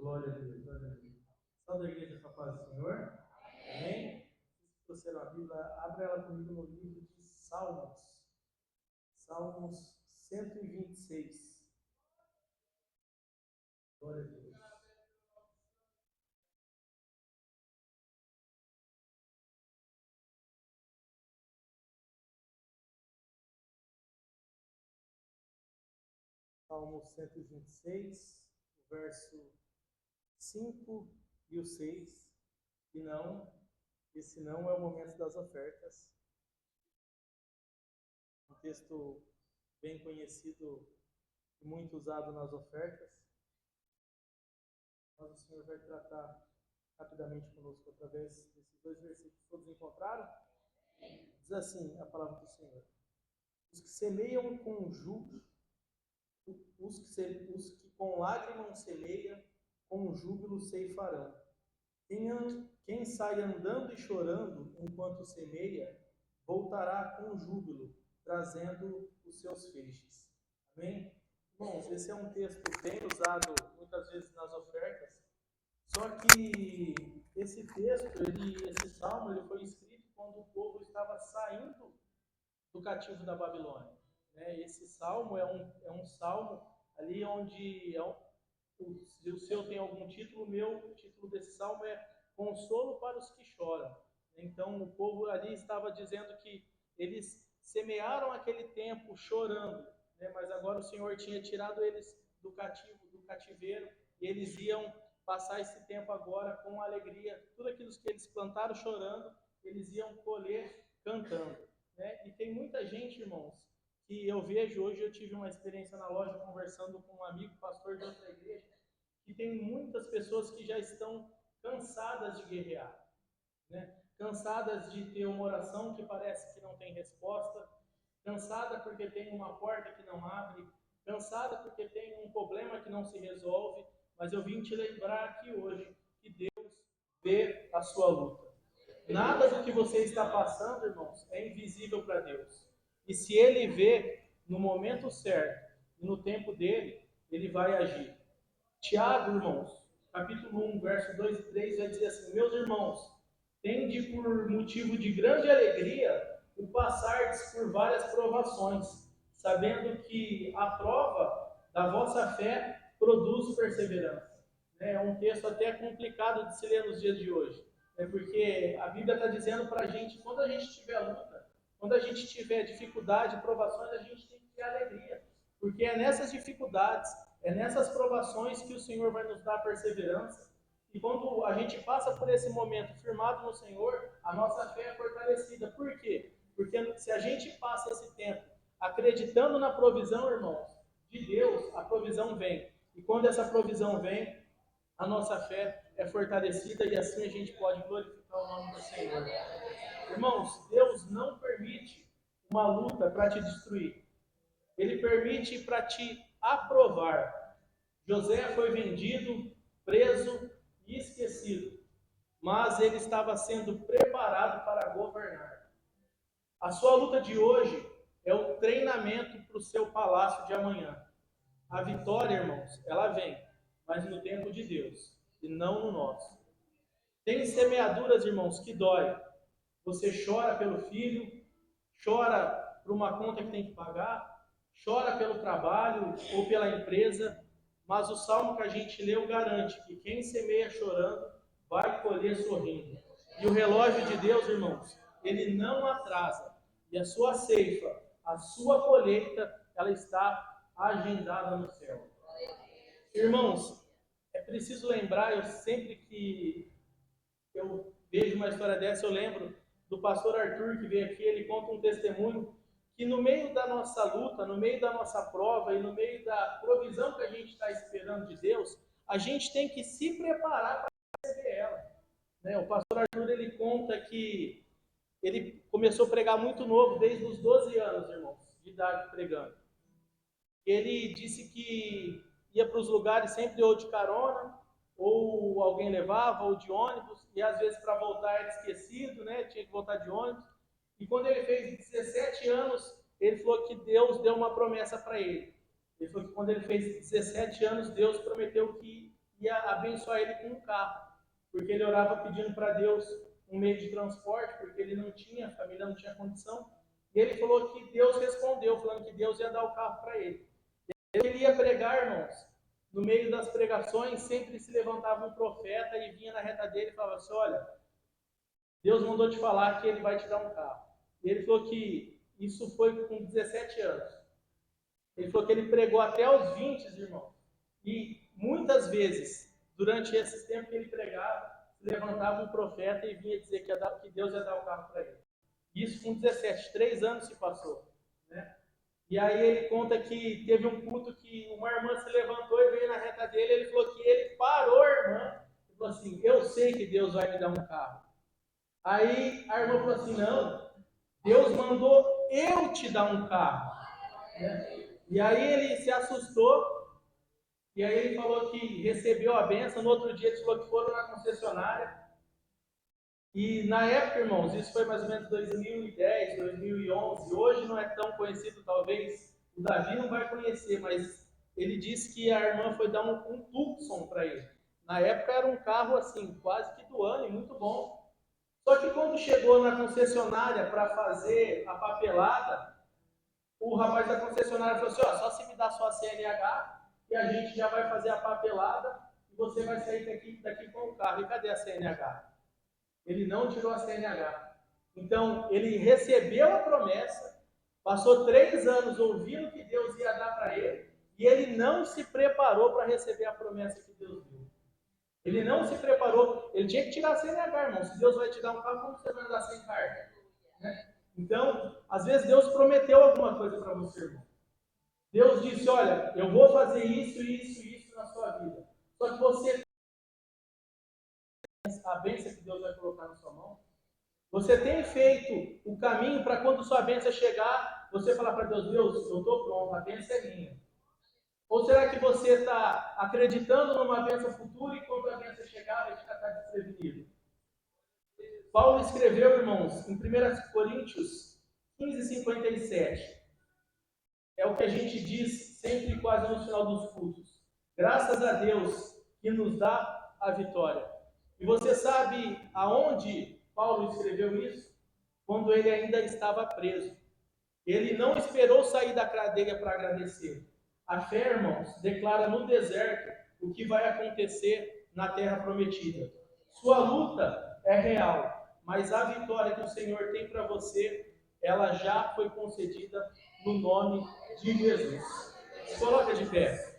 Glória a Deus, glória a Deus. Salve a igreja com a paz do Senhor. Amém? Se você a Bíblia, abra ela comigo no livro de Salmos. Salmos 126. Glória a Deus. Salmos 126, o verso 5 e o 6. E não, esse não é o momento das ofertas. Um texto bem conhecido e muito usado nas ofertas. Mas o Senhor vai tratar rapidamente conosco através desses dois versículos. Todos encontraram? Diz assim a palavra do Senhor: os que semeiam com júbilo, os que com lágrimas semeiam, com júbilo ceifarão. Quem sai andando e chorando enquanto semeia, voltará com júbilo, trazendo os seus feixes. Amém? Bom, esse é um texto bem usado muitas vezes nas ofertas. Só que esse texto, esse salmo, ele foi escrito quando o povo estava saindo do cativo da Babilônia. Esse salmo é um salmo ali onde se o seu tem algum título, o meu título desse salmo é Consolo para os que choram. Então o povo ali estava dizendo que eles semearam aquele tempo chorando, mas agora o Senhor tinha tirado eles do cativeiro, e eles iam passar esse tempo agora com alegria. Tudo aquilo que eles plantaram chorando, eles iam colher cantando. E tem muita gente, irmãos, que eu vejo hoje. Eu tive uma experiência na loja conversando com um amigo, pastor de outra igreja, que tem muitas pessoas que já estão cansadas de guerrear, cansadas de ter uma oração que parece que não tem resposta, cansada porque tem uma porta que não abre, cansada porque tem um problema que não se resolve. Mas eu vim te lembrar aqui hoje que Deus vê a sua luta. Nada do que você está passando, irmãos, é invisível para Deus. E se Ele vê no momento certo e no tempo dele, Ele vai agir. Tiago, irmãos, capítulo 1, verso 2 e 3, vai dizer assim: meus irmãos, tende por motivo de grande alegria o passardes por várias provações, sabendo que a prova da vossa fé produz perseverança. É um texto até complicado de se ler nos dias de hoje, porque a Bíblia está dizendo para a gente, quando a gente tiver luta, quando a gente tiver dificuldade, provações, a gente tem que ter alegria, porque é nessas dificuldades, é nessas provações que o Senhor vai nos dar perseverança. E quando a gente passa por esse momento firmado no Senhor, a nossa fé é fortalecida. Por quê? Porque se a gente passa esse tempo acreditando na provisão, irmãos, de Deus, a provisão vem. E quando essa provisão vem, a nossa fé é fortalecida, e assim a gente pode glorificar o nome do Senhor. Irmãos, Deus não permite uma luta para te destruir. Ele permite para te aprovar. José foi vendido, preso e esquecido, mas ele estava sendo preparado para governar. A sua luta de hoje é o treinamento para o seu palácio de amanhã. A vitória, irmãos, ela vem, mas no tempo de Deus e não no nosso. Tem semeaduras, irmãos, que dói. Você chora pelo filho, chora por uma conta que tem que pagar, chora pelo trabalho ou pela empresa, mas o salmo que a gente leu garante que quem semeia chorando vai colher sorrindo. E o relógio de Deus, irmãos, ele não atrasa. E a sua ceifa, a sua colheita, ela está agendada no céu. Irmãos, é preciso lembrar, eu sempre que eu vejo uma história dessa, eu lembro do pastor Arthur, que veio aqui. Ele conta um testemunho que no meio da nossa luta, no meio da nossa prova e no meio da provisão que a gente está esperando de Deus, a gente tem que se preparar para receber ela. O pastor Arthur, ele conta que ele começou a pregar muito novo, desde os 12 anos, irmãos, de idade, pregando. Ele disse que ia para os lugares sempre ou de carona, ou alguém levava, ou de ônibus, e às vezes para voltar era esquecido, tinha que voltar de ônibus. E quando ele fez 17 anos, ele falou que Deus deu uma promessa para ele. Ele falou que quando ele fez 17 anos, Deus prometeu que ia abençoar ele com um carro, porque ele orava pedindo para Deus um meio de transporte, porque ele não tinha, a família não tinha condição. E ele falou que Deus respondeu, falando que Deus ia dar o carro para ele. Ele ia pregar, irmãos. No meio das pregações, sempre se levantava um profeta e vinha na reta dele e falava assim: olha, Deus mandou te falar que ele vai te dar um carro. E ele falou que isso foi com 17 anos. Ele falou que ele pregou até os 20, irmãos. E muitas vezes, durante esses tempos que ele pregava, se levantava um profeta e vinha dizer que Deus ia dar o carro para ele. Isso com 17, 3 anos se passou. Né? E aí ele conta que teve um culto que uma irmã se levantou e veio na reta dele, ele falou que ele parou a irmã e falou assim: eu sei que Deus vai me dar um carro. Aí a irmã falou assim: não, Deus mandou eu te dar um carro. Né? E aí ele se assustou, e aí ele falou que recebeu a benção. No outro dia ele falou que foram na concessionária. E na época, irmãos, isso foi mais ou menos 2010, 2011. Hoje não é tão conhecido, talvez o Davi não vai conhecer, mas ele disse que a irmã foi dar um Tucson para ele. Na época era um carro assim, quase que do ano, e muito bom. Só que quando chegou na concessionária para fazer a papelada, o rapaz da concessionária falou assim: ó, só se me dá sua CNH e a gente já vai fazer a papelada e você vai sair daqui com o carro. E cadê a CNH? Ele não tirou a CNH. Então, ele recebeu a promessa, passou 3 anos ouvindo que Deus ia dar para ele, e ele não se preparou para receber a promessa que Deus deu. Ele não se preparou, ele tinha que tirar a CNH, irmão. Se Deus vai te dar um carro, como você vai andar sem carta? Né? Então, às vezes Deus prometeu alguma coisa para você, irmão. Deus disse: olha, eu vou fazer isso, isso, isso na sua vida. Só que você, a bênção que Deus vai colocar na sua mão, você tem feito o caminho para quando sua bênção chegar, você falar para Deus: Deus, eu estou pronto, a bênção é minha. Ou será que você está acreditando numa bênção futura e quando a bênção chegar, vai ficar desprevenido? Paulo escreveu, irmãos, em 1 Coríntios 15:57. É o que a gente diz sempre quase no final dos cultos. Graças a Deus que nos dá a vitória. E você sabe aonde Paulo escreveu isso? Quando ele ainda estava preso. Ele não esperou sair da cadeia para agradecer. A fé, irmãos, declara no deserto o que vai acontecer na terra prometida. Sua luta é real, mas a vitória que o Senhor tem para você, ela já foi concedida no nome de Jesus. Se coloca de pé.